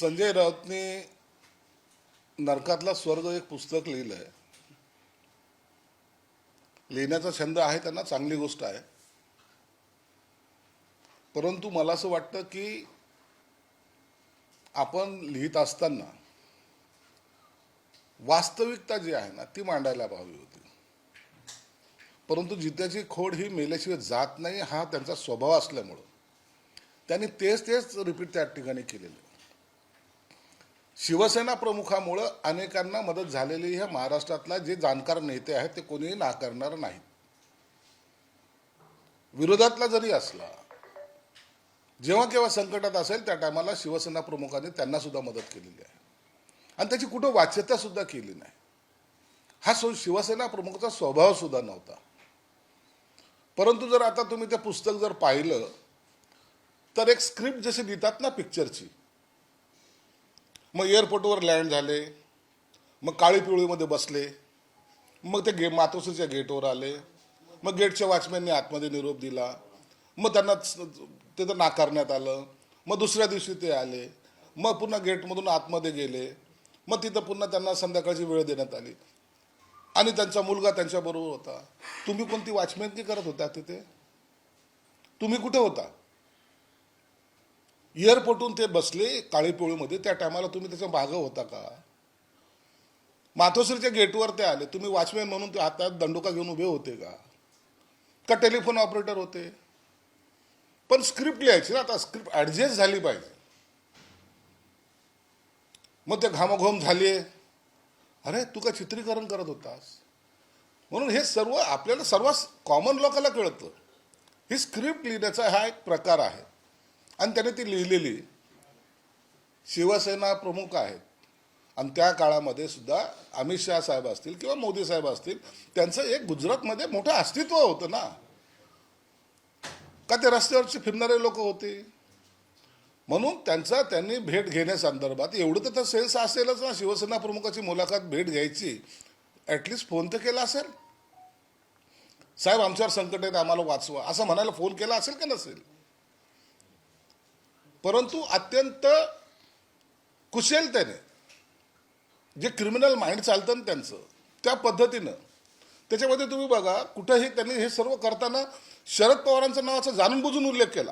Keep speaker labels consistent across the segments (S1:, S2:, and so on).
S1: संजय राऊतने नरकातला स्वर्ग एक पुस्तक लिहिलं आहे. लिहिण्याचा छंद आहे त्यांना, चांगली गोष्ट आहे. परंतु मला असं वाटतं की आपण लिहित असताना वास्तविकता जी आहे ना ती मांडायला हवी होती. परंतु जित्याची खोड ही मेल्याशिवाय जात नाही, हा त्यांचा स्वभाव असल्यामुळं त्यांनी तेच तेच रिपीट त्या ठिकाणी केलेलं. शिवसेना प्रमुखामुळं अनेकांना मदत झालेली ह्या महाराष्ट्रातला जे जाणकार नेते आहेत ते कोणीही नाकारणार नाहीत. विरोधातला जरी असला, जेव्हा केव्हा संकटात असेल त्या टायमाला शिवसेना प्रमुखांनी त्यांना सुद्धा मदत केलेली आहे आणि त्याची कुठं वाच्यता सुद्धा केली नाही. हा शिवसेना प्रमुखाचा स्वभाव सुद्धा नव्हता. परंतु जर आता तुम्ही ते पुस्तक जर पाहिलं तर एक स्क्रिप्ट जशी लिहितात ना पिक्चरची, मग एअरपोर्टवर लँड झाले, मग काळी पिवळीमध्ये बसले, मग ते मातोश्रीच्या गेटवर आले, मग गेटच्या वॉचमॅनने आतमध्ये निरोप दिला, मग त्यांना तिथं नाकारण्यात आलं, मग दुसऱ्या दिवशी ते आले, मग पुन्हा गेटमधून आतमध्ये गेले, मग तिथं पुन्हा त्यांना संध्याकाळची वेळ देण्यात आली आणि त्यांचा मुलगा त्यांच्याबरोबर होता. तुम्ही कोणती वॉचमॅनकी करत होता तिथे? तुम्ही कुठे होता? एअरपोर्टहून ते बसले काळी पिवळीमध्ये, त्या टायमाला तुम्ही त्याच्या मागं होता का? मातोश्रीच्या गेटवर ते आले, तुम्ही वॉचमॅन म्हणून ते हातात दंडुका घेऊन उभे होते का टेलिफोन ऑपरेटर होते? पण स्क्रिप्ट लिहायची ना, आता स्क्रिप्ट ॲडजस्ट झाली पाहिजे. मग ते घामाघोम झाले, अरे तू का चित्रीकरण करत होतास? म्हणून हे सर्व आपल्याला सर्व कॉमन लोकांना कळतं. ही स्क्रिप्ट लिहिण्याचा हा एक प्रकार आहे आणि त्याने ती लिहिलेली. शिवसेना प्रमुख आहेत आणि त्या काळामध्ये सुद्धा अमित शहा साहेब असतील किंवा मोदी साहेब असतील, त्यांचं एक गुजरातमध्ये मोठं अस्तित्व होतं ना, का ते रस्त्यावरचे फिरणारे लोक होते. म्हणून त्यांनी भेट घेण्यासंदर्भात एवढं तर सेन्स असेलच ना, शिवसेना प्रमुखाची मुलाखत भेट घ्यायची, ॲटलिस्ट फोन तर केला असेल. साहेब आमच्यावर संकट आहेत, आम्हाला वाचवा, असं म्हणायला फोन केला असेल का नसेल? परंतु अत्यंत कुशलतेने जे क्रिमिनल माइंड चालतं ना त्यांचं, त्या पद्धतीनं त्याच्यामध्ये तुम्ही बघा, कुठंही त्यांनी हे सर्व करताना शरद पवारांच्या नावाचा जाणून बुजून उल्लेख केला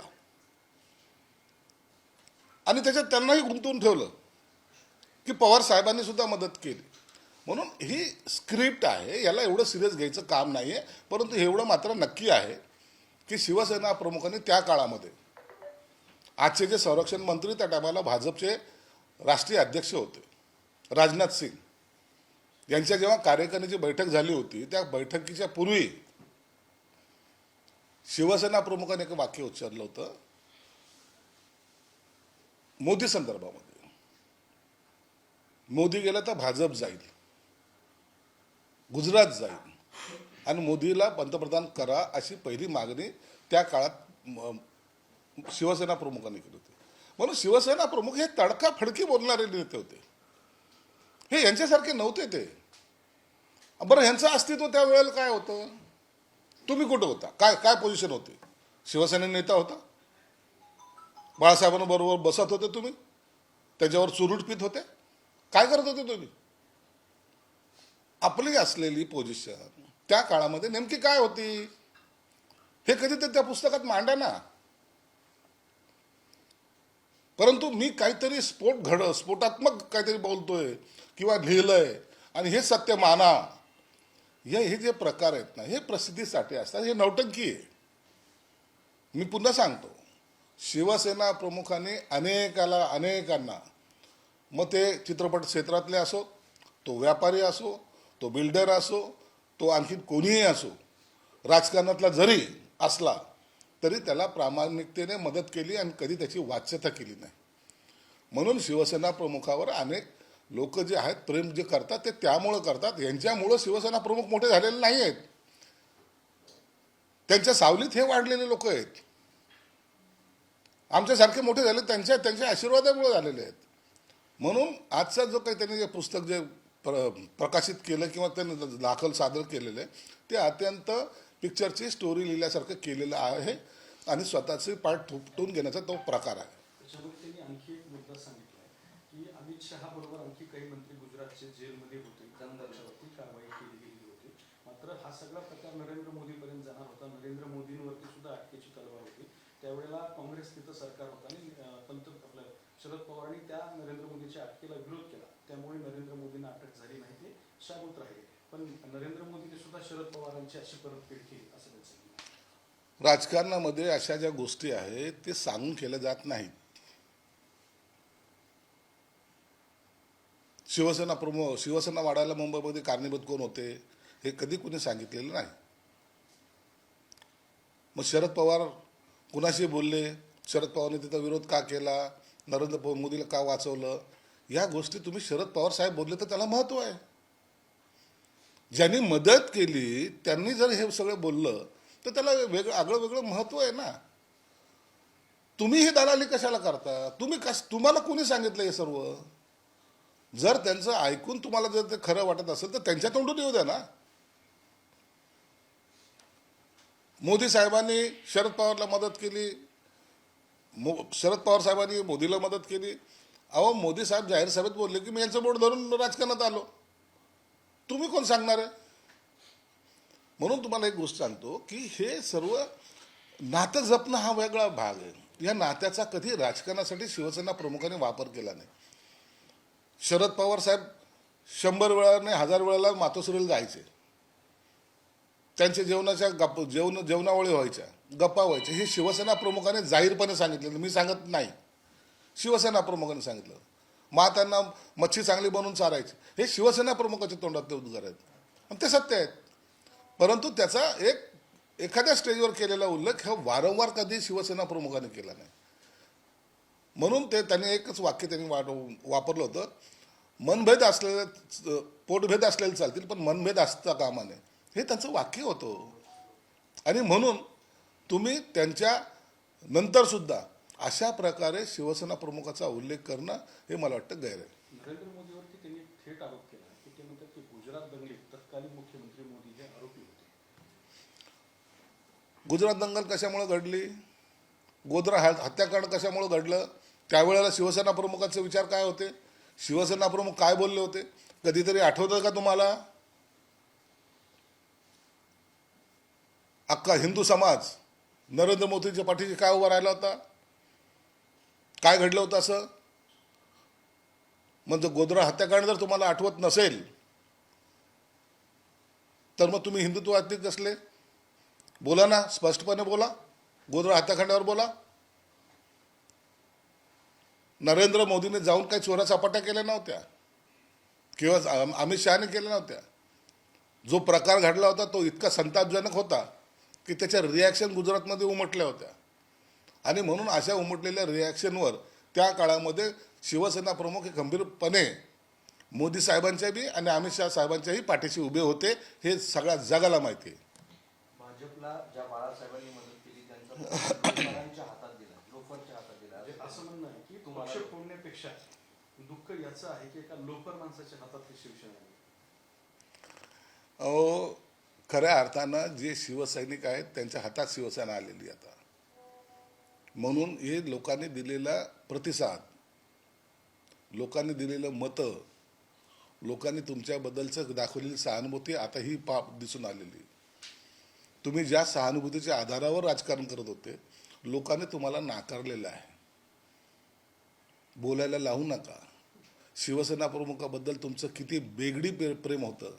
S1: आणि त्याच्यात त्यांनाही गुंतवून ठेवलं की पवार साहेबांनी सुद्धा मदत केली. म्हणून ही स्क्रिप्ट आहे, याला एवढं सिरियस घ्यायचं काम नाही आहे. परंतु एवढं मात्र नक्की आहे की शिवसेना प्रमुखांनी त्या काळामध्ये, आजचे जे संरक्षण मंत्री त्या टायमाला भाजपचे राष्ट्रीय अध्यक्ष होते राजनाथ सिंग, यांच्या जेव्हा कार्यकारिणीची बैठक झाली होती, त्या बैठकीच्या पूर्वी शिवसेना प्रमुखांनी एक वाक्य उच्चारलं होतं मोदी संदर्भामध्ये, मोदी गेला तर भाजप जाईल, गुजरात जाईल आणि मोदीला पंतप्रधान करा, अशी पहिली मागणी त्या काळात शिवसेना प्रमुखांनी केली होती. म्हणून शिवसेना प्रमुख हे तडकाफडकी बोलणारे नेते होते. हे यांच्यासारखे नव्हते ते. बरं, यांचं अस्तित्व त्या वेळेला काय होतं? तुम्ही कुठं होता? काय काय पोझिशन होती? शिवसेना नेता होता, बाळासाहेबांबरोबर बसत होते तुम्ही, त्याच्यावर चुरूट पित होते, काय करत होते तुम्ही? आपली असलेली पोझिशन त्या काळामध्ये नेमकी काय होती हे कधी ते त्या पुस्तकात मांडा ना. परंतु मी काहीतरी स्फोटात्मक काहीतरी बोलतोय किंवा लिहिलंय आणि हे सत्य माना, हे जे प्रकार आहेत ना, हे प्रसिद्धीसाठी असतात, हे नौटंकी आहे. मी पुन्हा सांगतो, शिवसेना प्रमुखांनी अनेकांना, मग ते चित्रपट क्षेत्रातले असो, तो व्यापारी असो, तो बिल्डर असो, तो आणखी कोणीही असो, राजकारणातला जरी असला तरी त्याला प्रामाणिकतेने मदत केली आणि कधी त्याची वाच्यता केली नाही. म्हणून शिवसेना प्रमुखावर अनेक लोक जे आहेत प्रेम जे करतात ते त्यामुळं करतात. यांच्यामुळं शिवसेना प्रमुख मोठे झालेले नाही आहेत, त्यांच्या सावलीत हे वाढलेले लोक आहेत. आमच्यासारखे मोठे झाले त्यांच्या आशीर्वादामुळे झालेले आहेत. म्हणून आजचा जो काही त्यांनी जे पुस्तक जे प्रकाशित केलं किंवा त्यांनी दाखल सादर केलेलं आहे, ते अत्यंत पिक्चरची स्टोरी लिहिल्यासारखं केलेलं आहे आणि स्वतःचे पाठ थोपटून घेण्याचा तो प्रकार आहे.
S2: त्याच्यामध्ये त्यांनी आणखी एक मुद्दा सांगितला की अमित शहा बरोबर आणखी काही मंत्री गुजरातचे जेलमध्ये होते, त्यांच्यावरती कारवाई केली गेली होती. मात्र हा सगळा प्रकार नरेंद्र मोदीपर्यंत जाणार होता. नरेंद्र मोदींवरती सुद्धा अटकेची तलवार होती. त्यावेळेला काँग्रेस तिथं सरकार होतं आणि आपलं शरद पवारांनी त्या नरेंद्र मोदीच्या अटकेला विरोध केला. त्यामुळे नरेंद्र मोदींना अटक झाली नाही, ते शाबूत राहिले. पण नरेंद्र मोदींनी सुद्धा शरद पवारांची अशी परतफेड केली असं त्यांचं म्हणणं आहे.
S1: राजकारणामध्ये अशा ज्या गोष्टी आहेत ते सांगून केल्या जात नाहीत. शिवसेना वाढायला मुंबईमध्ये कारणीभूत कोण होते हे कधी कुणी सांगितलेलं नाही. मग शरद पवार कुणाशी बोलले, शरद पवारने तिथं विरोध का केला, नरेंद्र मोदीला का वाचवलं, या गोष्टी तुम्ही शरद पवार साहेब बोलले तर त्याला महत्व आहे. ज्यांनी मदत केली त्यांनी जर हे सगळं बोललं तर त्याला आगळं वेगळं महत्व आहे ना. तुम्ही ही दलाली कशाला करता? तुम्हाला कोणी सांगितलं हे सर्व? जर त्यांचं ऐकून तुम्हाला जर ते खरं वाटत असेल तर त्यांच्या तोंडून येऊ द्या ना. मोदी साहेबांनी शरद पवारला मदत केली, शरद पवार साहेबांनी मोदीला मदत केली. अहो, मोदी साहेब जाहीर सभेत बोलले की मी यांचं बोट धरून राजकारणात आलो. तुम्ही कोण सांगणार आहे? म्हणून तुम्हाला एक गोष्ट सांगतो की हे सर्व नातं जपणं हा वेगळा भाग आहे. या नात्याचा कधी राजकारणासाठी शिवसेना प्रमुखांनी वापर केला नाही. शरद पवार साहेब 100 वेळा नाही 1000 वेळाला मातोश्रीला जायचे. त्यांच्या जेवणावळी व्हायच्या, गप्पा व्हायच्या. हे शिवसेना प्रमुखाने जाहीरपणे सांगितलेलं, मी सांगत नाही, शिवसेना प्रमुखाने सांगितलं. त्यांना मच्छी चांगली बनवून चारायची, हे शिवसेना प्रमुखाच्या तोंडात ते उद्गार आहेत आणि ते सत्य आहेत. परंतु त्याचा एखाद्या स्टेजवर केलेला उल्लेख हा वारंवार कधी शिवसेना प्रमुखाने केला नाही. म्हणून त्यांनी एकच वाक्य त्यांनी वापरलं होतं, मनभेद असलेले पोटभेद असलेले चालतील पण मनभेद असता कामा नये, हे त्यांचं वाक्य होतं. आणि म्हणून तुम्ही त्यांच्या नंतर सुद्धा अशा प्रकारे शिवसेना प्रमुखाचा उल्लेख करणं हे मला वाटतं गैर आहे.
S2: नरेंद्र मोदीवरती त्यांनी थेट आरोप केला की ते म्हणतात की गुजरात दंगलीत तत्कालीन मुख्यमंत्री मोदी हे आरोपी होते.
S1: गुजरात दंगल कशामुळे घडली, गोधरा हत्याकांड कशामुळे घडलं, त्यावेळेला शिवसेना प्रमुखांचे विचार काय होते, शिवसेना प्रमुख काय बोलले होते, कधीतरी आठवतं का तुम्हाला? अख्खा हिंदू समाज नरेंद्र मोदीच्या पाठीशी काय उभा राहिला होता, काय घडलं होतं असं? म्हणजे गोधरा हत्याकांड जर तुम्हाला आठवत नसेल तर मग तुम्ही हिंदुत्ववादी कसले? बोला ना, स्पष्टपणे बोला, गोधरा हत्याकांडावर बोला. नरेंद्र मोदीने जाऊन काही चोरा चपाट्या केल्या नव्हत्या किंवा अमित शहाने केल्या नव्हत्या. जो प्रकार घडला होता तो इतका संतापजनक होता की त्याच्या रिॲक्शन गुजरातमध्ये उमटल्या होत्या. आणि म्हणून अशा उमटलेल्या रिॲक्शनवर त्या काळामध्ये शिवसेना प्रमुख हे गंभीरपणे मोदी साहेबांच्या बी आणि अमित शहा साहेबांच्याही पाठीशी उभे होते, हे सगळ्या जगाला माहिती आहे.
S3: भाजपला ज्या बाळासाहेबांनी मदत केली त्यांचा लोकांच्या हातात दिला, लोकांच्या हातात दिला,
S2: असं म्हणणं आहे की पक्ष फोडण्यापेक्षा दुःख याचं आहे की एका लोकर माणसाच्या हातात शिवसेना आहे.
S1: अहो, खऱ्या अर्थानं जे शिवसैनिक आहेत त्यांच्या हातात शिवसेना आलेली आता. म्हणून हे लोकांनी दिलेला प्रतिसाद, लोकांनी दिलेलं मतं, लोकांनी तुमच्याबद्दलचं दाखवलेली सहानुभूती आता ही दिसून आलेली. तुम्ही ज्या सहानुभूतीच्या आधारावर राजकारण करत होते लोकांनी तुम्हाला नाकारलेलं आहे. बोलायला लावू नका. शिवसेना प्रमुखाबद्दल तुमचं किती बेगडी प्रेम होतं,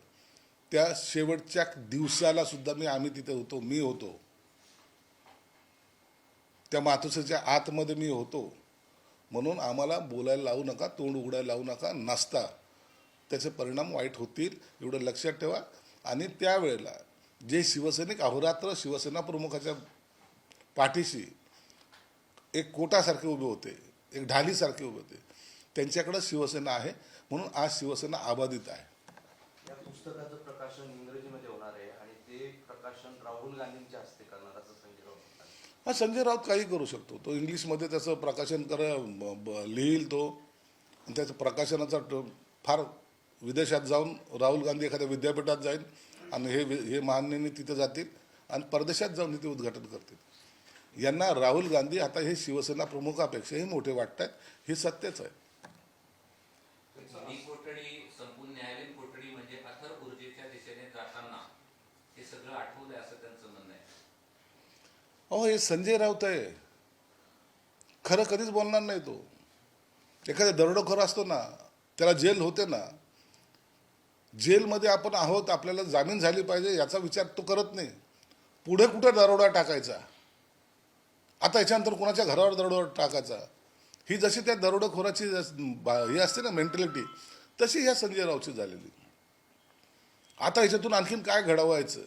S1: त्या शेवटच्या दिवसाला सुद्धा आम्ही तिथे होतो, मी होतो त्या मातोश्रीच्या आतमध्ये, मी होतो. म्हणून आम्हाला बोलायला लावू नका, तोंड उघडायला लावू नका. नसता त्याचे परिणाम वाईट होतील एवढं लक्षात ठेवा. आणि त्यावेळेला जे शिवसैनिक अहोरात्र शिवसेना प्रमुखाच्या पाठीशी एक कोटासारखे उभे होते, एक ढालीसारखे उभे होते, त्यांच्याकडे शिवसेना आहे. म्हणून आज शिवसेना अबाधित आहे.
S3: या पुस्तकाचं प्रकाशन इंग्रजीमध्ये होणार आहे आणि ते प्रकाशन राहुल गांधींच्या हस्ते करणार असं संजय राऊत म्हणाले.
S1: हा, संजय राऊत काही करू शकतो. तो इंग्लिशमध्ये त्याचं प्रकाशन लिहिल तो, आणि त्याचं प्रकाशनाचा फार विदेशात जाऊन राहुल गांधी एखाद्या विद्यापीठात जाईल आणि हे महानेनी तिथे जातील आणि परदेशात जाऊन ते उद्घाटन करतील. यांना राहुल गांधी आता हे शिवसेना प्रमुखापेक्षाही मोठे वाटत आहेत, हे सत्यच आहे.
S4: ही कोठडी संपून न्यायालयीन कोठडी म्हणजे अथर ऊर्जेच्या दिशेने जाताना हे सगळं आठवलंय असं त्यांचं म्हणणं आहे.
S1: अहो हे संजय राऊत आहे, खरं कधीच बोलणार नाही तो. एखादा दरोडेखोर असतो ना, त्याला जेल होते ना, जेलमध्ये आपण आहोत, आपल्याला जामीन झाली पाहिजे याचा विचार तो करत नाही. पुढे कुठे दरोडा टाकायचा, आता याच्यानंतर कोणाच्या घरावर दरोडा टाकायचा, ही जशी त्या दरोडेखोराची हे असते ना मेंटॅलिटी, तशी ह्या संजय राऊतची झालेली. आता ह्याच्यातून आणखीन काय घडवायचं,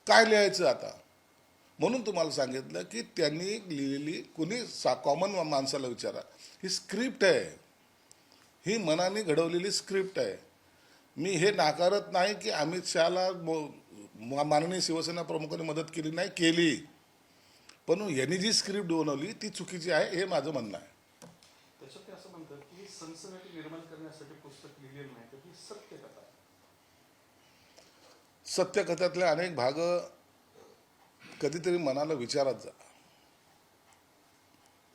S1: काय लिहायचं आता. म्हणून तुम्हाला सांगितलं की त्यांनी लिहिलेली कुणी कॉमन माणसाला विचारा, ही स्क्रिप्ट आहे, ही मनाने घडवलेली स्क्रिप्ट आहे. मी हे नाकारत नाही की अमित शहाला माननीय शिवसेना प्रमुखांनी मदत केली नाही, केली, पण यांनी जी स्क्रिप्ट बनवली ती चुकीची आहे हे माझं म्हणणं आहे.
S2: त्याच्यात ते असं म्हणतात की सनसनाटी निर्माण करण्यासाठी पुस्तक लिहिलेलं नाही, तर ही सत्यकथा आहे.
S1: सत्यकथातले अनेक भाग कधीतरी मनाला विचारात जा.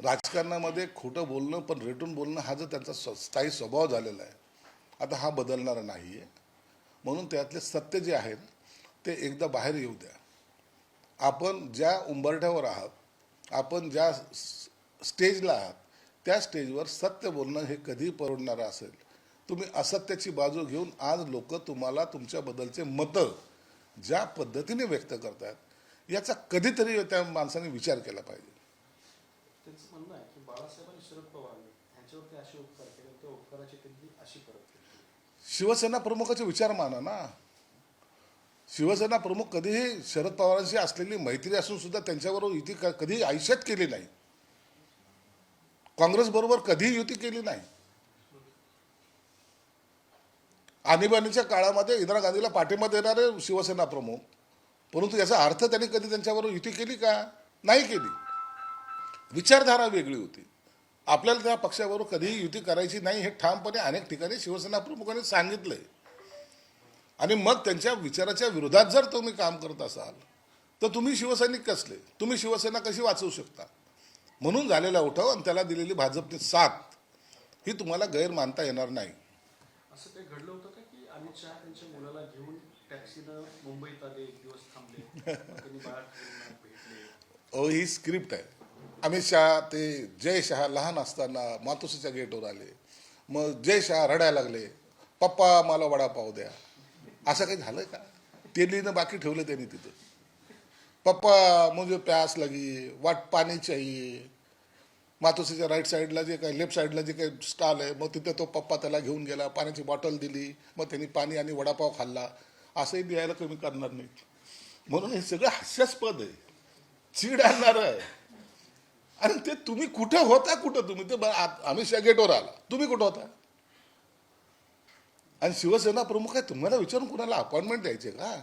S1: राजकारणामध्ये खोटं बोलणं पण रेटून बोलणं हा जो त्यांचा स्थायी स्वभाव झालेला आहे, आता हा बदलणारा नाही आहे. म्हणून त्यातले सत्य जे आहेत ते एकदा बाहेर येऊ द्या. आपण ज्या उंबरठ्यावर आहात, आपण ज्या स्टेजला आहात, त्या स्टेजवर सत्य बोलणं हे कधी परवडणारं असेल. तुम्ही असत्याची बाजू घेऊन आज लोक तुम्हाला तुमच्याबद्दलचे मतं ज्या पद्धतीने व्यक्त करतात याचा कधीतरी त्या माणसाने विचार केला पाहिजे.
S2: त्यांचं म्हणणं आहे की बाळासाहेबांनी शरद पवार यांच्यावरती असे उपकार केले, त्या उपकाराची त्यांनी अशी परतफेड केली.
S1: शिवसेना प्रमुखाचे विचार माना ना. शिवसेना प्रमुख कधीही शरद पवारांशी असलेली मैत्री असून सुद्धा त्यांच्याबरोबर युती कधी आयुष्यात केली नाही. काँग्रेस बरोबर कधीही युती केली नाही. आणीबाणीच्या काळामध्ये इंदिरा गांधीला पाठिंबा देणारे शिवसेना प्रमुख, परंतु याचा अर्थ त्यांनी कधी त्यांच्याबरोबर युती केली का? नाही केली. विचारधारा वेगळी होती. आपल्याला त्या पक्षाबरोबर कधीही युती करायची नाही हे ठामपणे अनेक ठिकाणी शिवसेना प्रमुखांनी सांगितलंय. आणि मग त्यांच्या विचाराच्या विरोधात जर तुम्ही काम करत असाल तर तुम्ही शिवसैनिक कसले, तुम्ही शिवसेना कशी वाचवू शकता. म्हणून झालेला उठाव आणि त्याला दिलेली भाजपने साथ ही तुम्हाला गैर मानता येणार नाही.
S2: असं काही घडलं होतं का की अमित शहा त्यांच्या मुलाला घेऊन टॅक्सीनं मुंबईत आले, एक दिवस थांबले, मग त्यांनी बाळा ठाकरेंना भेटले?
S1: अहो ही स्क्रिप्ट आहे. अमित शहा ते जय शहा लहान असताना मातोश्रीच्या गेटवर आले, मग जय शहा रडायला लागले, पप्पा मला वडापाव द्या. असं काही झालं का? ते लिहिणं बाकी ठेवलं त्यांनी तिथं. पप्पा मुझे प्यास लगी, वाट पाणी चाहिए. मातोश्रीच्या राईट साईडला जे काही लेफ्ट साईडला जे काही स्टॉल आहे, मग तिथे तो पप्पा त्याला घेऊन गेला, पाण्याची बॉटल दिली, मग त्यांनी पाणी आणि वडापाव खाल्ला. असंही लिहायला कमी करणार नाहीत. म्हणून हे सगळं हास्यास्पद आहे, चीड आणणार आहे. आणि ते तुम्ही कुठं होता, कुठं तुम्ही ते अमित शहा गेटवर आला, तुम्ही कुठं होता? आणि शिवसेना प्रमुख आहे, तुम्हाला विचारून कुणाला अपॉइंटमेंट द्यायचे का?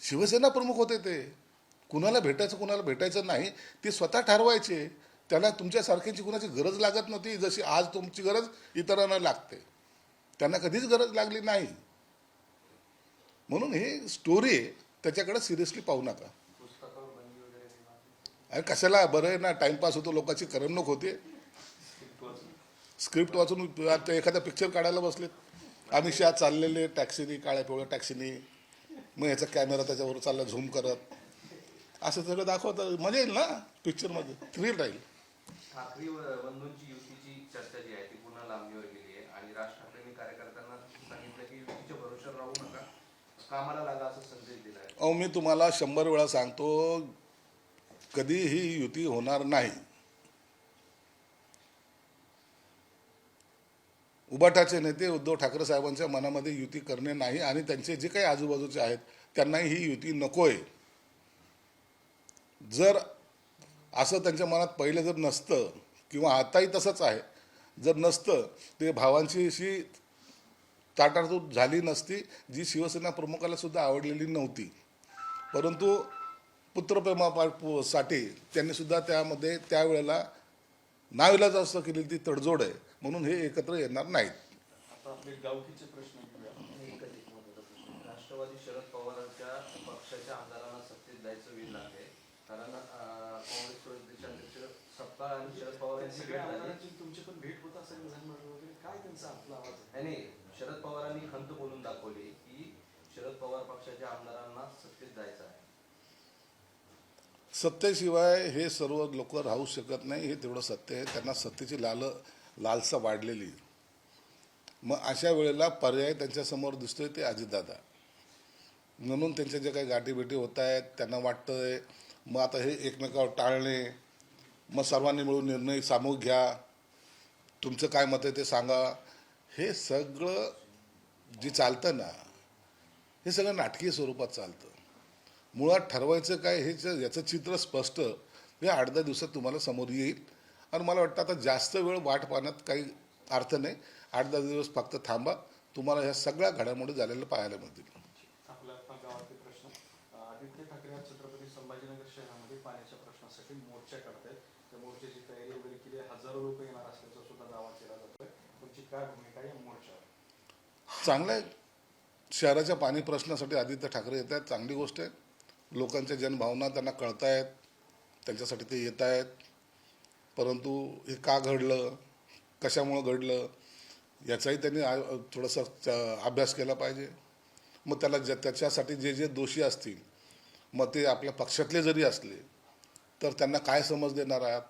S1: शिवसेना प्रमुख होते ते. कुणाला भेटायचं कुणाला भेटायचं नाही ते स्वतः ठरवायचे. त्यांना तुमच्यासारख्यांची कुणाची गरज लागत नव्हती जशी आज तुमची गरज इतरांना लागते. त्यांना कधीच गरज लागली नाही. म्हणून हे स्टोरी आहे, त्याच्याकडे सिरियसली पाहू नका.
S2: पुस्तकावर बंदी वगैरे नाही.
S1: आणि कशाला, बरं आहे ना, टाइमपास होतो, लोकांची करमणूक होते. स्क्रिप्ट वाचून आता एखादा पिक्चर काढायला बसलेत. अमित शहा चाललेले टॅक्सीनी, काळ्या पिवळ्या टॅक्सीनी, मग याचा कॅमेरा त्याच्यावर चालला झूम करत, असं सगळं दाखवतं. मजा येईल ना पिक्चरमध्ये, थ्रिल राहील.
S3: ठाकरे बंधूंची युतीची चर्चा जी आहे ती पुन्हा लांबणीवर गेली आहे आणि राज ठाकरेंनी कार्यकर्त्यांना सांगितलं की युतीच्या भरोश्यावर राहू नका, कामाला लागा असा संदेश दिला आहे.
S1: अहो मी तुम्हाला 100 वेळा सांगतो, कधीही युती होणार नाही. उबाटाचे नेते उद्धव ठाकरे साहेबांच्या मनामध्ये युती करणे नाही आणि त्यांचे जे काही आजूबाजूचे आहेत त्यांनाही ही युती नकोय. जर असं त्यांच्या मनात पहिले जर नसतं किंवा आताही तसंच आहे, जर नसतं ते भावांची अशी ताटातूट झाली नसती जी शिवसेना प्रमुखाला सुद्धा आवडलेली नव्हती. परंतु पुत्रप्रेमासाठी त्यांनी सुद्धा त्यामध्ये त्यावेळेला नाविलाज असं केलेली ती तडजोड आहे. म्हणून हे एकत्र येणार नाहीत.
S2: आता आपले गावकीचे प्रश्न घेऊया.
S3: राष्ट्रवादी शरद पवारांच्या पक्षाच्या आमदारांना सत्तेत जायचं वेळ लागले, कारण काँग्रेस प्रदेशाध्यक्ष सपकाळ आणि शरद पवार यांची
S2: सगळ्या
S3: भेट झाली.
S2: आमदारांची तुमची पण भेट होत असेल, वगैरे काय त्यांचं त्यांचा आपला आवाज आहे.
S3: नाही, शरद पवारांनी खंत बोलून दाखवली की शरद पवार पक्षाच्या आमदारांना सत्तेत जायचं आहे.
S1: सत्तेशिवाय हे सर्व लोक राहू शकत नाही, हे तेवढं सत्य आहे. त्यांना सत्तेची लालसा वाढलेली आहे. मग अशा वेळेला पर्याय त्यांच्यासमोर दिसतोय ते अजितदादा. म्हणून त्यांच्या जे काही गाठीभेटी होत आहेत, त्यांना वाटतंय मग आता हे एकमेकावर टाळणे, मग सर्वांनी मिळून निर्णय सामूहिक घ्या, तुमचं काय मत आहे ते सांगा. हे सगळं जे चालतं ना, हे सगळं नाटकीय स्वरूपात चालतं. मुळात ठरवायचं काय हे याचं चित्र स्पष्ट हे 8-10 दिवसात तुम्हाला समोर येईल. आणि मला वाटतं आता जास्त वेळ वाट पाहण्यात काही अर्थ नाही. 8-10 दिवस फक्त थांबा, तुम्हाला ह्या सगळ्या घडामोडी झालेल्या पाहायला मिळतील.
S2: आपल्या गावातील प्रश्न, आदित्य ठाकरे आज छत्रपती संभाजीनगर शहरामध्ये पाण्याच्या प्रश्नासाठी मोर्चा काढतायत. त्या मोर्चाची तयारी वगैरे केली आहे. हजारो लोक येणार असल्याचा सुद्धा दावा केला जातोय. तुमची काय भूमिका आहे या मोर्चावर?
S1: चांगलं आहे. शहराच्या पाणी प्रश्नासाठी आदित्य ठाकरे येत आहेत, चांगली गोष्ट आहे. लोकांच्या जनभावना त्यांना कळतायत, त्यांच्यासाठी ते येत आहेत. परंतु हे का घडलं, कशामुळं घडलं, याचाही त्यांनी थोडासा अभ्यास केला पाहिजे. मग त्याच्यासाठी जे दोषी असतील, मग ते आपल्या पक्षातले जरी असले तर त्यांना काय समज देणार आहात.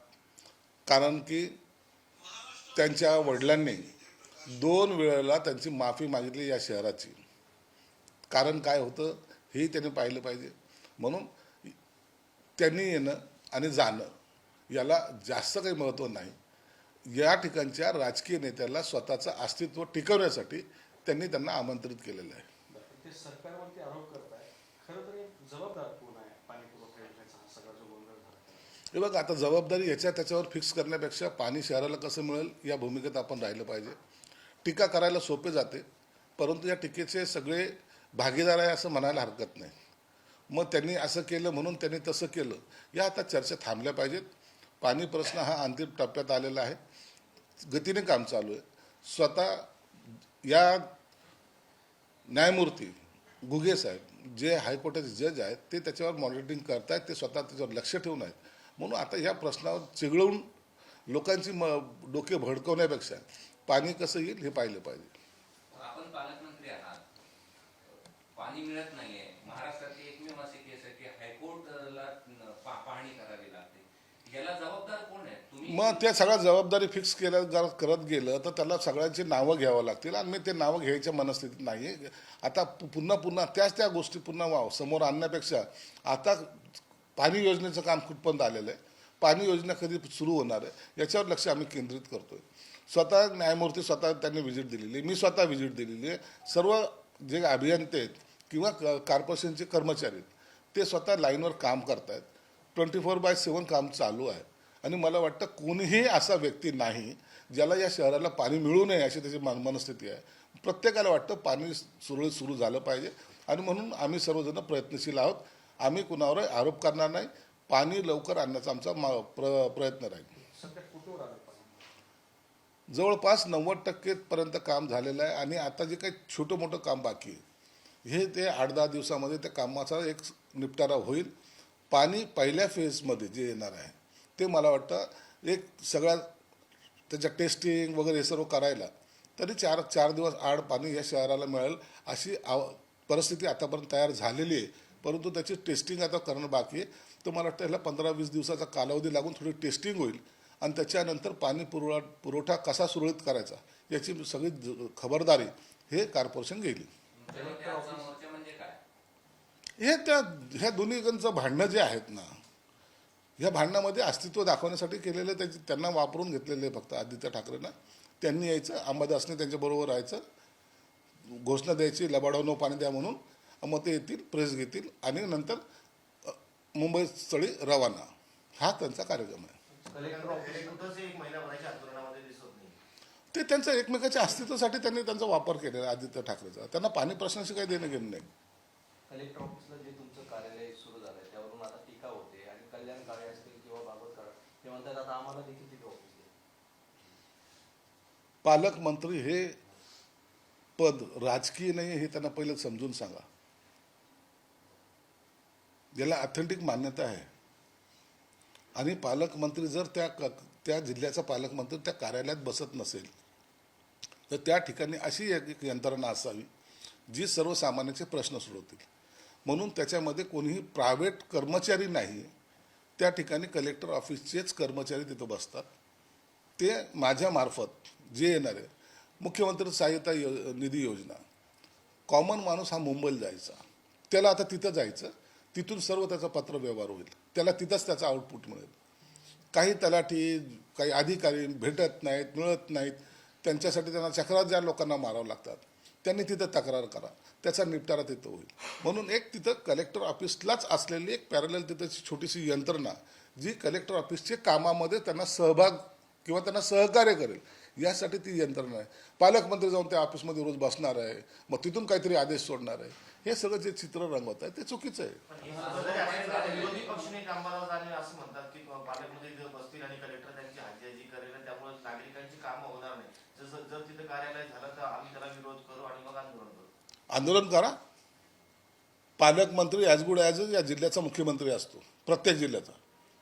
S1: कारण की त्यांच्या वडिलांनी 2 वेळेला त्यांची माफी मागितली या शहराची. कारण काय होतं हेही त्यांनी पाहिलं पाहिजे. म्हणून त्यांनी येणं आणि जाणं याला जास्त काही महत्त्व नाही. या ठिकाणच्या राजकीय नेत्याला स्वतःचं अस्तित्व टिकवण्यासाठी त्यांना आमंत्रित केलेलं आहे.
S2: ते सरकारवरती आरोप करताय, खरं तर जबाबदार कोण आहे पाणी पुरवठा योजनेचा हा सगळा जो गोंधळ झाला?
S1: हे बघ, आता जबाबदारी त्याच्यावर फिक्स करण्यापेक्षा पाणी शहराला कसं मिळेल या भूमिकेत आपण राहिलं पाहिजे. टीका करायला सोपे जाते, परंतु या टीकेचे सगळे भागीदार आहे असं म्हणायला हरकत नाही. मग त्यांनी असं केलं म्हणून त्यांनी तसं केलं, या आता चर्चा थांबल्या पाहिजेत. पाणी प्रश्न हा अंतिम टप्प्यात आलेला आहे, गतीने काम चालू आहे. स्वतः या न्यायमूर्ती घुगे साहेब जे हायकोर्टाचे जज आहेत ते त्याच्यावर मॉनिटरिंग करतायत, ते स्वतः त्याच्यावर लक्ष ठेवून आहेत. म्हणून आता या प्रश्नावर चिघळून लोकांची डोके भडकवण्यापेक्षा पाणी कसं येईल हे पाहिलं पाहिजे.
S4: आपण पालकमंत्री आहात, पाणी मिळत नाहीये. महाराष्ट्रातली एकमेव अशी केस आहे की हायकोर्टला पाहणी करावी लागते. याला जबाबदार कोण आहे? तुम्ही?
S1: मग त्या सगळ्या जबाबदारी फिक्स करत गेलं तर त्याला सगळ्यांची नावं घ्यावं लागतील. आणि मी ते नावं घ्यायच्या मनस्थितीत नाही आहे. आता पुन्हा त्या गोष्टी पुन्हा समोर आणण्यापेक्षा आता पाणी योजनेचं काम कुठपर्यंत आलेलं आहे, पाणी योजना कधी सुरू होणार आहे याच्यावर लक्ष आम्ही केंद्रित करतोय. स्वतः न्यायमूर्ती त्यांनी व्हिजिट दिलेली आहे, मी स्वतः व्हिजिट दिलेली आहे. सर्व जे अभियंते आहेत किंवा कॉर्पोरेशनचे कर्मचारी आहेत ते स्वतः लाईनवर काम करत आहेत. 24/7 काम चालू आहे. आणि मला वाटतं कोणीही असा व्यक्ती नाही ज्याला या शहराला पाणी मिळू नये अशी त्याची मनस्थिती आहे. प्रत्येकाला वाटतं पाणी सुरळीत सुरू झालं पाहिजे. आणि म्हणून आम्ही सर्वजण प्रयत्नशील आहोत. आम्ही कुणावर आरोप करणार नाही. पाणी लवकर आणण्याचा आमचा प्रयत्न राहील.
S2: सध्या कुठवर आलं पाणी?
S1: जवळपास 90% पर्यंत काम झालेलं आहे. आणि आता जे काही छोटं मोठं काम बाकी आहे हे ते 8-10 दिवसामध्ये त्या कामाचा एक निपटारा होईल. पाणी पहिल्या फेजमध्ये जे येणार आहे ते मला वाटतं एक सगळ्या त्याच्या टेस्टिंग वगैरे हे सर्व करायला तरी 4 दिवस आड पाणी या शहराला मिळेल अशी परिस्थिती आतापर्यंत तयार झालेली आहे. परंतु त्याची टेस्टिंग आता करणं बाकी आहे. तर मला वाटतं ह्याला 15-20 दिवसाचा कालावधी लागून थोडी टेस्टिंग होईल. आणि त्याच्यानंतर पाणी पुरवठा कसा सुरळीत करायचा याची सगळी खबरदारी हे कॉर्पोरेशन घेईल.
S4: म्हणजे काय?
S1: हे ह्या दोन्हीकडचं भांडणं जे आहेत ना, ह्या भांडणामध्ये अस्तित्व दाखवण्यासाठी केलेलं त्यांना वापरून घेतलेले फक्त आदित्य ठाकरेंना. त्यांनी यायचं, अंबादासने त्यांच्याबरोबर राहायचं, घोषणा द्यायची लबाडाव नो पाणी द्या म्हणून. मग ते येतील, प्रेस घेतील आणि नंतर मुंबई स्थळी रवाना. हा त्यांचा कार्यक्रम आहे. ते त्यांच्या एकमेकाच्या अस्तित्वासाठी त्यांनी त्यांचा वापर केलेला आदित्य ठाकरेचा. त्यांना पाणी प्रश्नाशी काही देणं घेणं नाही.
S3: कलेक्टर ऑफिसला जे तुमचं कार्यालय सुरू झालंय त्यावरून आता टीका होते आणि कल्याण काळे असतील किंवा बाबत काळे ते म्हणतात आता आम्हाला देखील तिथे ऑफिस आहे.
S1: पालकमंत्री हे पद राजकीय नाही हे त्यांना पहिलं समजून सांगा. ज्याला ऑथेंटिक मान्यता आहे. आणि पालकमंत्री जर त्या जिल्ह्याचा पालकमंत्री त्या कार्यालयात बसत नसेल तर त्या ठिकाणी अशी एक यंत्रणा असावी जी सर्वसामान्यांचे प्रश्न सोडवतील. म्हणून त्याच्यामध्ये कोणीही प्रायव्हेट कर्मचारी नाही, त्या ठिकाणी कलेक्टर ऑफिसचेच कर्मचारी तिथं बसतात. ते माझ्यामार्फत जे येणार आहे, मुख्यमंत्री सहाय्यता निधी योजना, कॉमन माणूस हा मुंबईला जायचा, त्याला आता तिथं जायचं, तिथून सर्व त्याचा पत्रव्यवहार होईल, त्याला तिथंच त्याचा आउटपुट मिळेल. काही तलाठी, काही अधिकारी भेटत नाहीत, मिळत नाहीत, त्यांच्यासाठी त्यांना चक्रात ज्या लोकांना मारावं लागतात, त्यांनी तिथं तक्रार करा, त्याचा निपटारा तिथं होईल. म्हणून एक तिथं कलेक्टर ऑफिसलाच असलेली एक पॅरलल तिथं छोटीशी यंत्रणा, जी कलेक्टर ऑफिसच्या कामामध्ये त्यांना सहभाग किंवा त्यांना सहकार्य करेल, यासाठी ती यंत्रणा आहे. पालकमंत्री जाऊन त्या ऑफिसमध्ये रोज बसणार आहे, मग तिथून काहीतरी आदेश सोडणार आहे. हे सगळं जे चित्र रंगवत आहे ते चुकीचं आहे.
S5: विरोधी पक्षाने कामगारावर जाणे असं म्हणतात की पालकमंत्री तिथे बसतील आणि कलेक्टर त्यांची हाजीहाजी करेल आणि त्यामुळे नागरिकांची कामं होणार नाही. जर तिथे कार्यालय झालं तर आम्ही त्याला विरोध करू आणि मग आंदोलन करू.
S1: आंदोलन करा. पालकमंत्री ॲज गुड ॲज या जिल्ह्याचा मुख्यमंत्री असतो, प्रत्येक जिल्ह्याचा.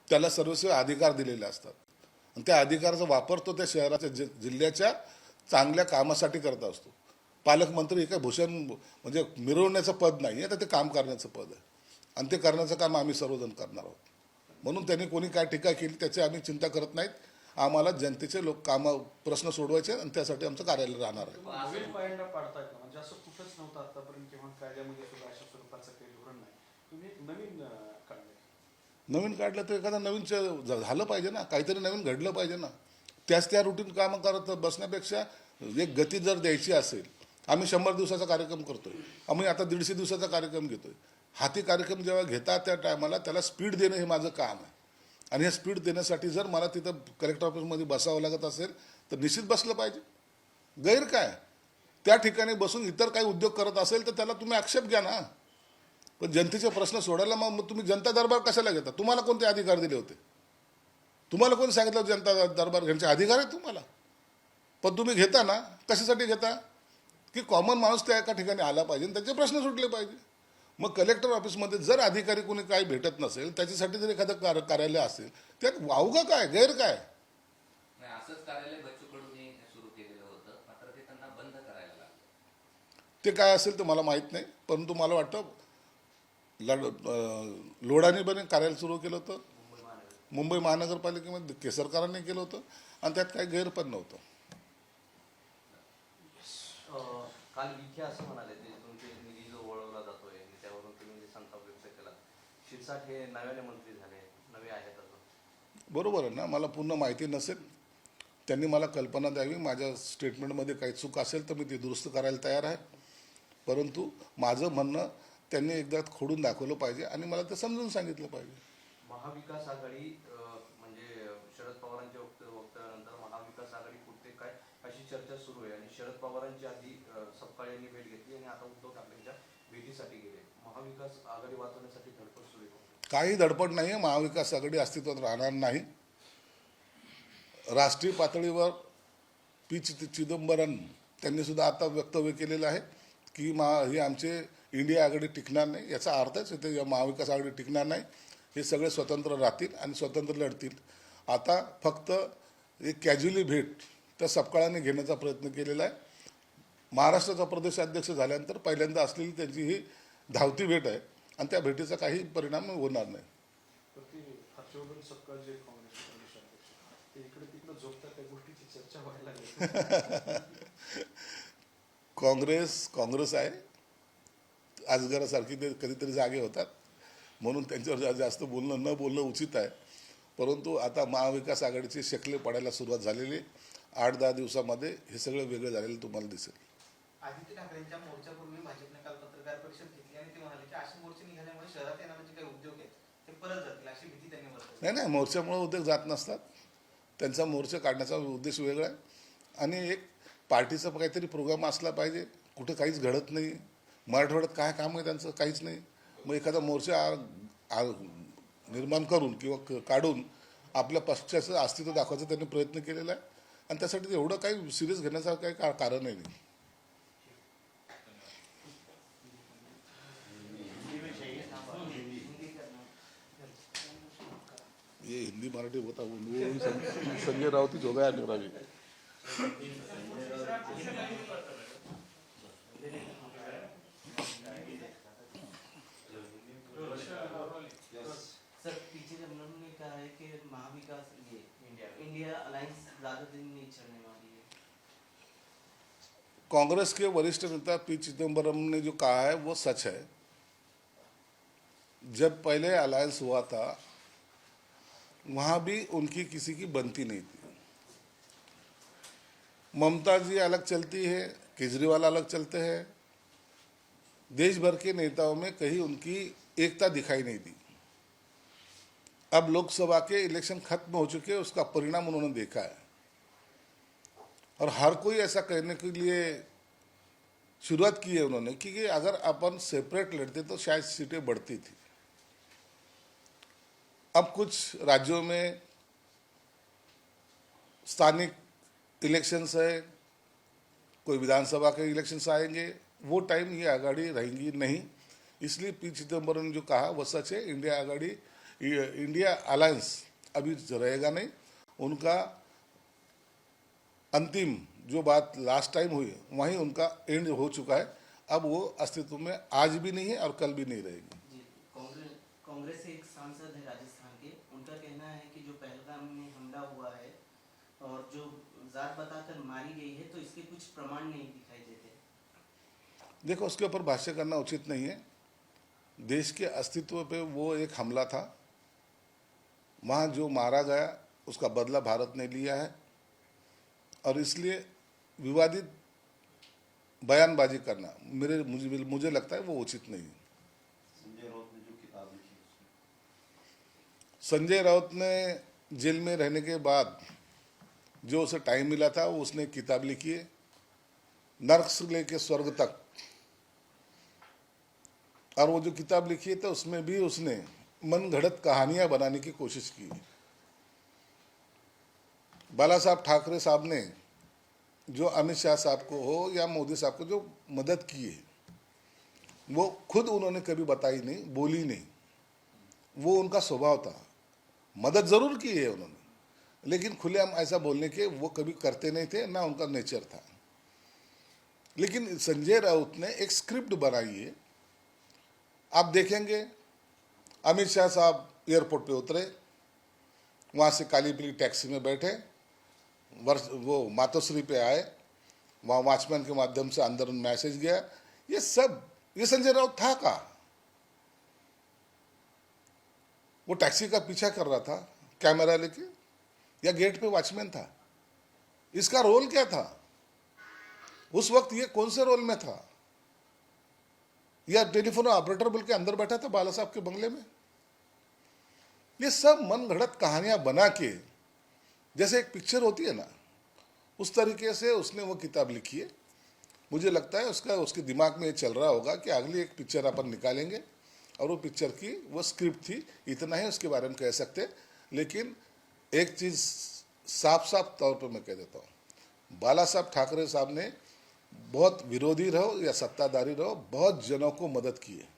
S1: त्याला सर्वस्व अधिकार दिलेले असतात आणि त्या अधिकाराचा वापर तो त्या शहराच्या जिल्ह्याच्या चांगल्या कामासाठी करत असतो. पालकमंत्री हे काय भूषण म्हणजे मिरवण्याचं पद नाही आहे, तर ते काम करण्याचं पद आहे आणि ते करण्याचं काम आम्ही सर्वजण करणार आहोत. म्हणून त्यांनी कोणी काय टीका केली त्याची आम्ही चिंता करत नाहीत. आम्हाला जनतेचे प्रश्न सोडवायचे आणि त्यासाठी आमचं कार्यालय राहणार आहे.
S2: नवीन पायंडा पाडतायत ना, म्हणजे असं कुठंच नव्हतं आतापर्यंत किंवा कायद्यामध्ये सुद्धा अशा स्वरूपाचं काही धोरण नाही. तुम्ही एक नवीन काढलंय.
S1: नवीन काढलं तर एखादा नवीन झालं पाहिजे ना, काहीतरी नवीन घडलं पाहिजे ना. त्या रुटीन कामं करत बसण्यापेक्षा एक गती जर द्यायची असेल, आम्ही 100 दिवसाचा कार्यक्रम करतोय, आम्ही आता 150 दिवसाचा कार्यक्रम घेतोय. हाती कार्यक्रम जेव्हा घेतात त्या टायमाला त्याला स्पीड देणं हे माझं काम आहे. आणि हे स्पीड देण्यासाठी जर मला तिथं कलेक्टर ऑफिसमध्ये बसावं लागत असेल तर निश्चित बसलं पाहिजे. गैर काय? त्या ठिकाणी बसून इतर काही उद्योग करत असेल तर त्याला तुम्ही आक्षेप घ्या ना. पण जनतेचे प्रश्न सोडायला मग तुम्ही जनता दरबार कशाला घेता? तुम्हाला कोणते अधिकार दिले होते? तुम्हाला कोणी सांगितलं जनता दरबार घेण्याचे अधिकार आहे तुम्हाला? पण तुम्ही घेता ना, कशासाठी घेता? की कॉमन माणूस त्या एका ठिकाणी आला पाहिजे आणि त्याचे प्रश्न सुटले पाहिजे. मग कलेक्टर ऑफिसमध्ये जर अधिकारी कोणी काही भेटत नसेल, त्याच्यासाठी जर एखादं कार्यालय असेल, त्यात वावगं काय, गैर काय?
S4: नाही, असंच कार्यालय बच्चू कडूंनी सुरू केलेलं होतं, मात्र ते त्यांना बंद करायला लागलं.
S1: ते काय असेल ते मला माहीत नाही, परंतु मला वाटतं लोढानी पण कार्यालय सुरू केलं होतं मुंबई महानगरपालिकेमध्ये, केसरकरांनी केलं होतं आणि त्यात काही गैर पण नव्हतं.
S3: काल विखे असं म्हणाले ते तुमचे निधी जो वळवला जातोय त्यावरून तुम्ही संताप व्यक्त केला. शिरसाट हे नव्याने मंत्री झाले, नवे आहेत अजून.
S1: बरोबर आहे ना, मला पूर्ण माहिती नसेल, त्यांनी मला कल्पना द्यावी. माझ्या स्टेटमेंटमध्ये काही चूक असेल तर मी ती दुरुस्त करायला तयार आहे. परंतु माझं म्हणणं त्यांनी एकदा खोडून दाखवलं पाहिजे आणि मला ते समजून सांगितलं पाहिजे.
S3: महाविकास आघाडी म्हणजे शरद पवारांच्या वक्तव्यानंतर महाविकास आघाडी कुठे काय अशी चर्चा सुरू आहे आणि शरद पवारांची आधी सपकाळ यांनी भेट घेतली आणि आता उद्धव ठाकरेंच्या भेटीसाठी गेले. महाविकास आघाडी वाचवण्यासाठी धडपड सुरू आहे.
S1: काही धडपड नाही आहे. महाविकास आघाडी अस्तित्वात राहणार नाही. राष्ट्रीय पातळीवर पी चिदंबरम त्यांनी सुद्धा आता वक्तव्य केलेलं आहे की हे आमचे इंडिया आघाडी टिकणार नाही. याचा अर्थच इथे महाविकास आघाडी टिकणार नाही. हे सगळे स्वतंत्र राहतील आणि स्वतंत्र लढतील. आता फक्त एक कॅज्युअली भेट त्या सपकाळाने घेण्याचा प्रयत्न केलेला आहे. महाराष्ट्राचा प्रदेशाध्यक्ष झाल्यानंतर पहिल्यांदा असलेली त्यांची ही धावती भेट आहे आणि त्या भेटीचा काही परिणाम होणार नाही.
S2: तर ते हर्षवर्धन सपकाळ जे काँग्रेसचे प्रदेशाध्यक्ष ते इकडे तिकडे झोपतात, त्या गोष्टीची चर्चा व्हायला लागली.
S1: काँग्रेस आहे, अजगरासारखी ते कधीतरी जागे होतात, म्हणून त्यांच्यावर जास्त न बोलणं उचित आहे. परंतु आता महाविकास आघाडीची शकले पडायला सुरुवात झालेली. 8-10 दिवसामध्ये हे सगळं वेगळं झालेलं तुम्हाला दिसेल.
S5: आदित्य ठाकरेंच्या मोर्चापूर्वी भाजपने काल पत्रकार परिषद घेतली आणि ते म्हणाले की असे मोर्चे निघाल्यामुळे शहरात येणारे जे काही उद्योग आहेत ते परत जातील अशी भीती त्यांनी वर्तवली.
S1: नाही, मोर्चामुळे उद्योग जात नसतात. त्यांचा मोर्चा काढण्याचा उद्देश वेगळा आहे आणि एक पार्टीचा काहीतरी प्रोग्राम असला पाहिजे. कुठे काहीच घडत नाही. मराठवाड्यात काय काम आहे त्यांचं? काहीच नाही. मग एखादा मोर्चा निर्माण करून किंवा काढून आपल्या पक्षाचं अस्तित्व दाखवायचा त्यांनी प्रयत्न केलेला आहे आणि त्यासाठी एवढं काही सिरियस घेण्याचं काही कारणही नाही. ये हिंदी मराठी होता संजय राऊत ही जोगा रवी.
S6: सर पी चिदम्बरम ने कहा है कि महाविकास ये इंडिया अलायंस ज्यादा दिन नहीं चलने वाली है।
S1: कांग्रेस के वरिष्ठ नेता पी चिदम्बरम ने जो कहा है वो सच है। जब पहले अलायंस हुआ था वहां भी उनकी किसी की बनती नहीं थी। ममता जी अलग चलती है, केजरीवाल अलग चलते हैं, देश भर के नेताओं में कहीं उनकी एकता दिखाई नहीं दी। अब लोकसभा के इलेक्शन खत्म हो चुके हैं, उसका परिणाम उन्होंने देखा है और हर कोई ऐसा कहने के लिए शुरुआत की है उन्होंने कि अगर अपन सेपरेट लड़ते तो शायद सीटें बढ़ती थी। अब कुछ राज्यों में स्थानिक इलेक्शंस है, कोई विधानसभा के इलेक्शंस आएंगे, वो टाइम ये आघाड़ी रहेंगी नहीं। इसलिए पी चिदम्बरम ने जो कहा वो सच है। इंडिया आघाड़ी, इंडिया अलायंस अभी रहेगा नहीं। उनका अंतिम जो बात लास्ट टाइम हुई वहीं उनका एंड हो चुका है। अब वो अस्तित्व में आज भी नहीं है और कल भी नहीं रहेगी।
S6: जी, कांग्रेस से एक सांसद है राजस्थान के, उनका कहना है कि जो पहलगाम में हमला हुआ है और जो जात बताकर मारी गई है तो इसके कुछ प्रमाण नहीं दिखाई देते।
S1: देखो, उसके ऊपर भाष्य करना उचित नहीं है। देश के अस्तित्व पे वो एक हमला था। वहाँ जो मारा गया उसका बदला भारत ने लिया है और इसलिए विवादित बयानबाजी करना मुझे लगता है वो उचित नहीं है।
S5: संजय राउत ने जो किताब लिखी
S1: संजय राउत ने जेल में रहने के बाद जो उसे टाइम मिला था वो उसने किताब लिखी है, नर्क से लेके स्वर्ग तक। और वो जो किताब लिखी है तो उसमें भी उसने मन घड़त कहानियां बनाने की कोशिश की है। बाला साहब ठाकरे साहब ने जो अमित शाह साहब को हो या मोदी साहब को जो मदद की है वो खुद उन्होंने कभी बताई नहीं, बोली नहीं। वो उनका स्वभाव था। मदद जरूर की है उन्होंने, लेकिन खुलेआम ऐसा बोलने के वो कभी करते नहीं थे, ना उनका नेचर था। लेकिन संजय राउत ने एक स्क्रिप्ट बनाई है। आप देखेंगे अमित शाह साहब एयरपोर्ट पे उतरे, वहाँ से काली पीली टैक्सी में बैठे, वो मातोश्री पे आए, वहाँ वॉचमैन के माध्यम से अंदर मैसेज गया। ये सब ये संजय राउत था का? वो टैक्सी का पीछा कर रहा था कैमरा लेके या गेट पे वॉचमैन था? इसका रोल क्या था उस वक्त? ये कौन से रोल में था? या टेलीफोन ऑपरेटर बोल के अंदर बैठा था बाला साहब के बंगले में? ये सब मन घड़त कहानियां बना के, जैसे एक पिक्चर होती है ना, उस तरीके से उसने वो किताब लिखी है। मुझे लगता है उसके दिमाग में ये चल रहा होगा कि अगली एक पिक्चर अपन निकालेंगे और वो पिक्चर की वो स्क्रिप्ट थी। इतना ही उसके बारे में कह सकते। लेकिन एक चीज साफ साफ तौर पर मैं कह देता हूँ, बाला साहब ठाकरे साहब ने बहुत विरोधी रहो या सत्ताधारी रहो, बहुत जनों को मदद की है,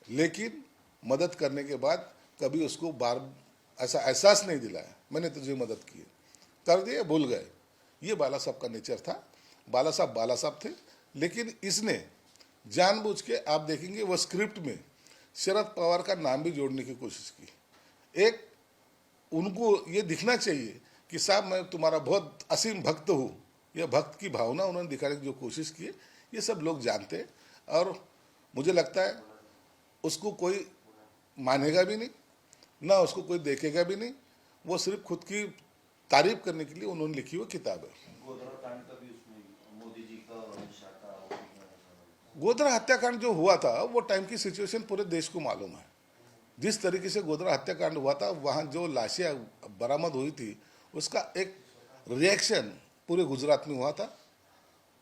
S1: लेकिन मदद करने के बाद कभी उसको बार ऐसा एहसास नहीं दिलाया मैंने तुझे मदद की है, कर दिए भूल गए। ये बाला साहब का नेचर था। बाला साहब थे, लेकिन इसने जानबूझ के, आप देखेंगे वो स्क्रिप्ट में शरद पवार का नाम भी जोड़ने की कोशिश की। एक उनको ये दिखना चाहिए कि साहब मैं तुम्हारा बहुत असीम भक्त हूँ, यह भक्त की भावना उन्होंने दिखाने की जो कोशिश की है, ये सब लोग जानते हैं। और मुझे लगता है उसको कोई मानेगा भी नहीं, ना उसको कोई देखेगा भी नहीं। वो सिर्फ खुद की तारीफ करने के लिए उन्होंने लिखी हुई किताब है।
S5: गोधरा कांड का भी उसमें मोदी जी का और अमित शाह का
S1: गोधरा हत्याकांड जो हुआ था वो टाइम की सिचुएशन पूरे देश को मालूम है। जिस तरीके से गोधरा हत्याकांड हुआ था, वहाँ जो लाशें बरामद हुई थी, उसका एक रिएक्शन पूरे गुजरात में हुआ था।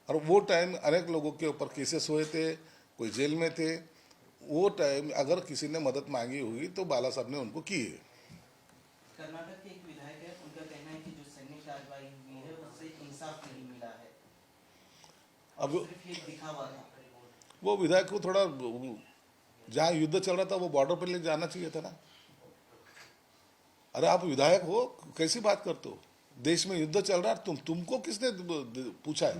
S1: और वो टाइम अनेक लोगों के ऊपर केसेस हुए थे, कोई जेल में थे। वो टाइम अगर किसी ने मदद मांगी हुई तो बाला साहब ने उनको की है।
S6: कर्नाटक के एक विधायक है, उनका कहना है कि जो सैन्य कार्रवाई हुई है उससे इंसाफ नहीं मिला है,
S1: अब
S6: सिर्फ ये दिखावा था।
S1: वो विधायक को थोड़ा, जहाँ युद्ध चल रहा था वो बॉर्डर पर ले जाना चाहिए था ना। अरे आप विधायक हो, कैसी बात करते हो? देश में युद्ध चल रहा है, तुमको किसने पूछा है?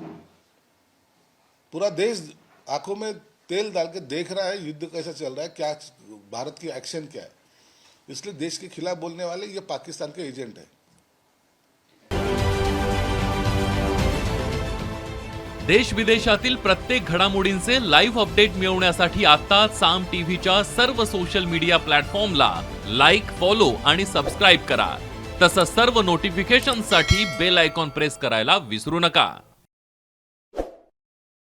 S1: पूरा देश आंखों में तेल डाल के देख रहा है युद्ध कैसा चल रहा है, क्या भारत की एक्शन क्या है। इसलिए देश के खिलाफ बोलने वाले ये पाकिस्तान के एजेंट है।
S7: देश विदेशातील प्रत्येक घडामोडींचे लाईव्ह अपडेट मिळवण्यासाठी आता साम टीव्हीच्या सर्व सोशल मीडिया प्लॅटफॉर्मला लाईक, फॉलो आणि सबस्क्राईब करा। तसंच सर्व नोटिफिकेशनसाठी बेल आयकॉन प्रेस करायला विसरू नका।